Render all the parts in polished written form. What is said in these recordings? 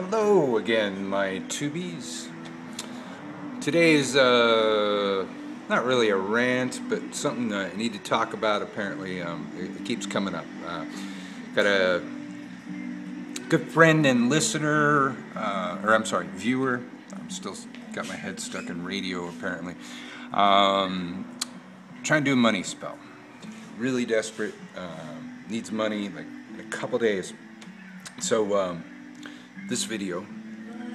Hello again, my tubies. Today's not really a rant, but something I need to talk about. Apparently, it keeps coming up. Got a good friend and listener, or I'm sorry, viewer. I'm still got my head stuck in radio. Apparently, trying to do a money spell. Really desperate. Needs money like in a couple days. So. This video,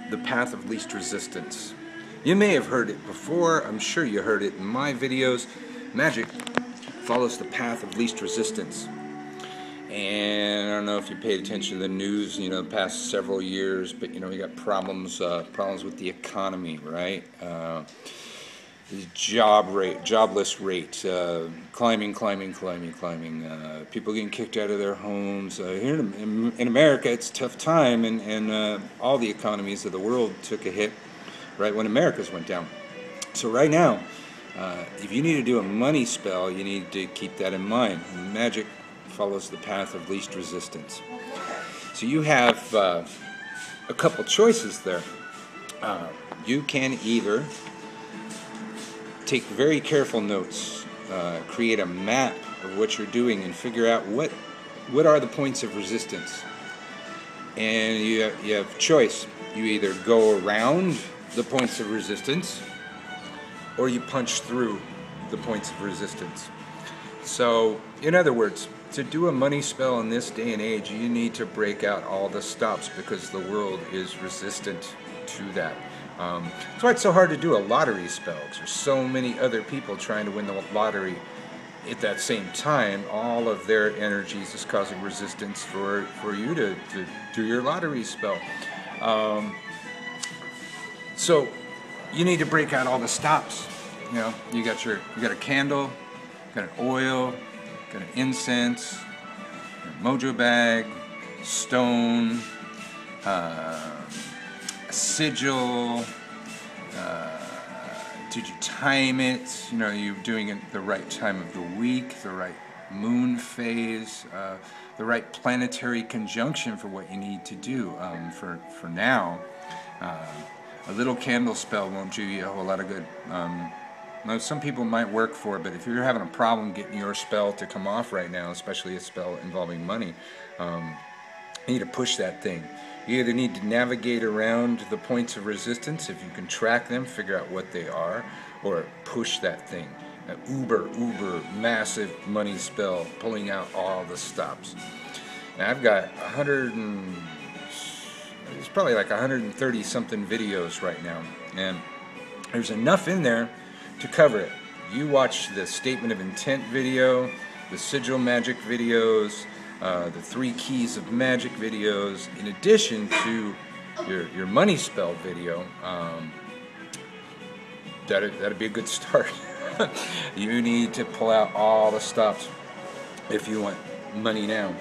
the path of least resistance. You may have heard it before. I'm sure you heard it in my videos. Magic follows the path of least resistance. And I don't know if you paid attention to the news, the past several years, but we got problems with the economy, right? The jobless rate, climbing. People getting kicked out of their homes. Here in America, it's a tough time, and all the economies of the world took a hit right when America's went down. So right now, if you need to do a money spell, you need to keep that in mind. Magic follows the path of least resistance. So you have a couple choices there. You can either take very careful notes, create a map of what you're doing, and figure out what are the points of resistance. And you have choice. You either go around the points of resistance, or you punch through the points of resistance. So, in other words, to do a money spell in this day and age, you need to break out all the stops because the world is resistant to that. That's why it's so hard to do a lottery spell, because there's so many other people trying to win the lottery at that same time. All of their energies is causing resistance for you to do your lottery spell. So you need to break out all the stops. You got a candle, got an oil, got an incense, a mojo bag, stone, sigil. Did you time it? You're doing it the right time of the week, the right moon phase, the right planetary conjunction for what you need to do. For now, a little candle spell won't do you a whole lot of good. Now, some people might work for it, but if you're having a problem getting your spell to come off right now, especially a spell involving money, you need to push that thing. You either need to navigate around the points of resistance, if you can track them, figure out what they are, or push that thing. An uber massive money spell, pulling out all the stops. Now I've got it's probably like 130 something videos right now, and there's enough in there to cover it. You watch the statement of intent video, the sigil magic videos, the 3 keys of magic videos, in addition to your money spell video. That'd be a good start. You need to pull out all the stops if you want money now.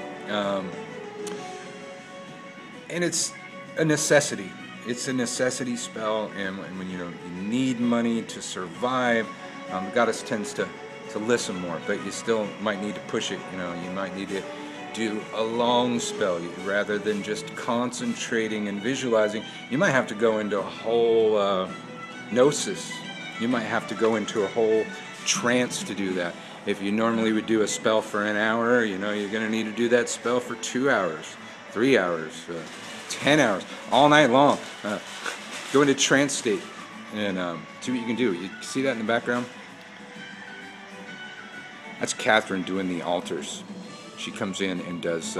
And it's a necessity. It's a necessity spell, and when you need money to survive, the goddess tends to listen more, but you still might need to push it. You might need to do a long spell rather than just concentrating and visualizing. You might have to go into a whole gnosis. You might have to go into a whole trance to do that. If you normally would do a spell for an hour, you're going to need to do that spell for 2 hours, 3 hours, 10 hours, all night long. Go into trance state and see what you can do. You see that in the background? That's Catherine doing the altars. She comes in and does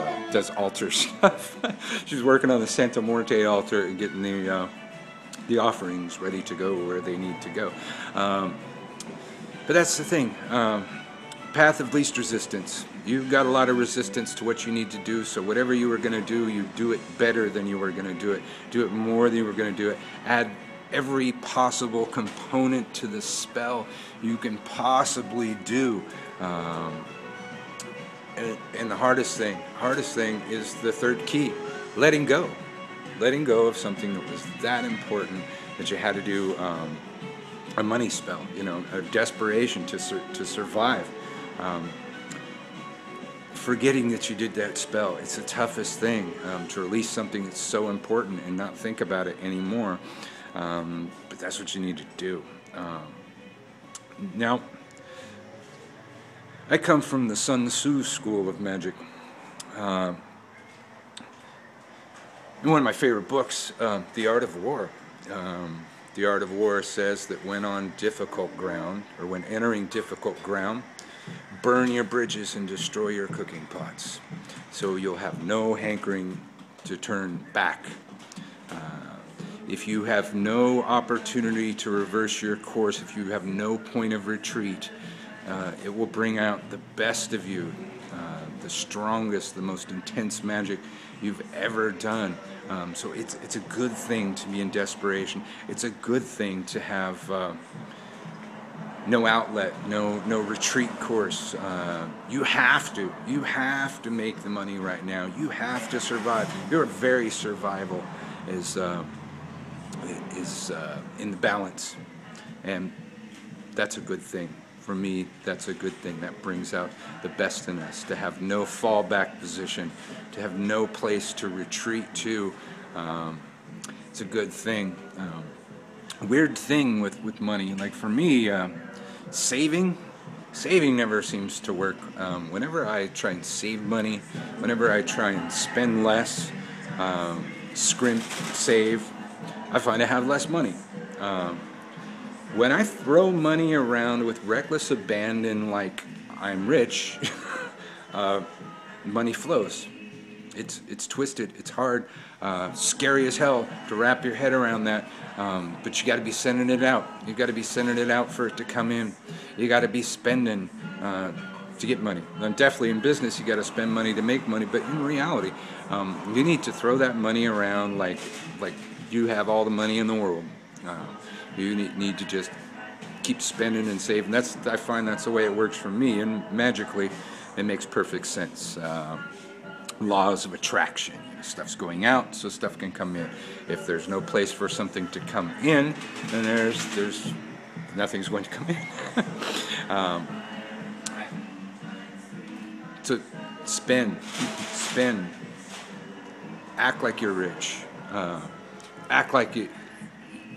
altar stuff. She's working on the Santa Muerte altar and getting the offerings ready to go where they need to go. But that's the thing. Path of least resistance. You've got a lot of resistance to what you need to do, so whatever you were going to do, you do it better than you were going to do it. Do it more than you were going to do it. Add every possible component to the spell you can possibly do. And the hardest thing is the 3rd key, letting go. Letting go of something that was that important that you had to do a money spell, a desperation to survive. forgetting that you did that spell. It's the toughest thing, to release something that's so important and not think about it anymore. But that's what you need to do. Now, I come from the Sun Tzu school of magic. In one of my favorite books, The Art of War. The Art of War says that when on difficult ground, or when entering difficult ground, burn your bridges and destroy your cooking pots, so you'll have no hankering to turn back. If you have no opportunity to reverse your course, if you have no point of retreat, it will bring out the best of you, the strongest, the most intense magic you've ever done. So it's a good thing to be in desperation. It's a good thing to have no outlet, no retreat course. You have to make the money right now. You have to survive. Your very survival is in the balance, and that's a good thing. For me, that's a good thing. That brings out the best in us, to have no fallback position, to have no place to retreat to. It's a good thing. Weird thing with money, like for me, saving never seems to work. Whenever I try and save money, whenever I try and spend less, scrimp, save, I find I have less money. When I throw money around with reckless abandon like I'm rich, money flows. It's twisted, it's hard, scary as hell to wrap your head around that, but you got to be sending it out. You got to be sending it out for it to come in. You got to be spending to get money. And definitely in business, you got to spend money to make money, but in reality, you need to throw that money around like you have all the money in the world. You need to just keep spending and saving. I find that's the way it works for me, and magically, it makes perfect sense. Laws of attraction. Stuff's going out, so stuff can come in. If there's no place for something to come in, then there's nothing's going to come in. So spend. Act like you're rich. Act like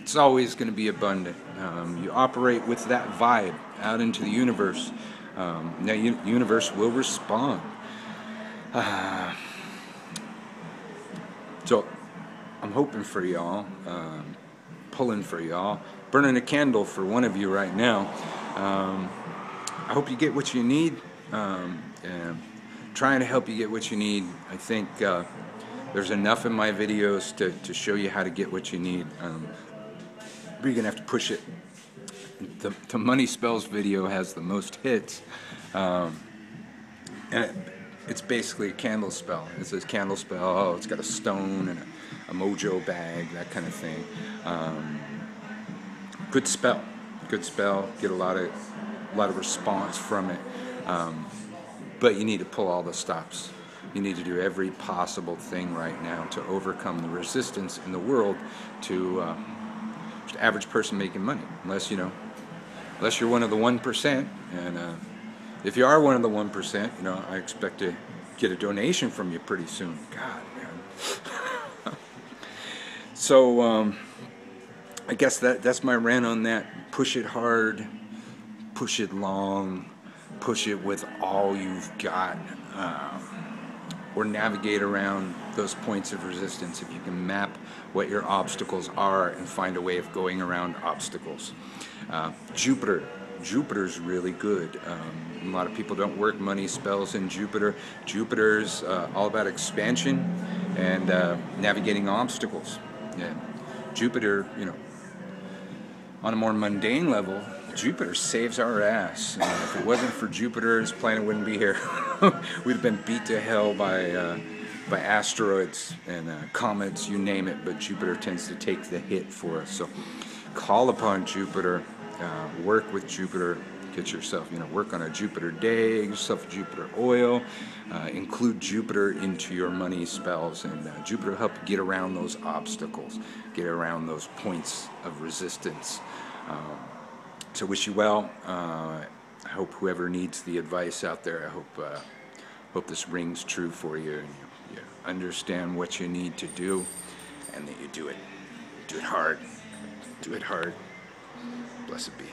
it's always going to be abundant. You operate with that vibe out into the universe. Now, the universe will respond. So, I'm hoping for y'all, pulling for y'all, burning a candle for one of you right now. I hope you get what you need, and trying to help you get what you need. I think there's enough in my videos to show you how to get what you need. But you're going to have to push it. The Money Spells video has the most hits, and it's basically a candle spell. It says candle spell. Oh, it's got a stone and a mojo bag, that kind of thing. Good spell. Good spell. Get a lot of response from it. But you need to pull all the stops. You need to do every possible thing right now to overcome the resistance in the world to just average person making money. Unless you're one of the 1%, and if you are one of the 1%, I expect to get a donation from you pretty soon. God, man. So, I guess that's my rant on that. Push it hard, push it long, push it with all you've got, or navigate around those points of resistance if you can map what your obstacles are and find a way of going around obstacles. Jupiter's really good. A lot of people don't work money spells in Jupiter. Jupiter's all about expansion and navigating obstacles. Yeah. Jupiter, on a more mundane level, Jupiter saves our ass. If it wasn't for Jupiter, this planet wouldn't be here. We'd have been beat to hell by asteroids and comets, you name it, but Jupiter tends to take the hit for us. So call upon Jupiter, work with Jupiter, get yourself, work on a Jupiter day, get yourself a Jupiter oil, include Jupiter into your money spells, and Jupiter will help you get around those obstacles, get around those points of resistance. So wish you well. I hope whoever needs the advice out there, I Hope this rings true for you, and you understand what you need to do, and that you do it. Do it hard. Do it hard. Blessed be.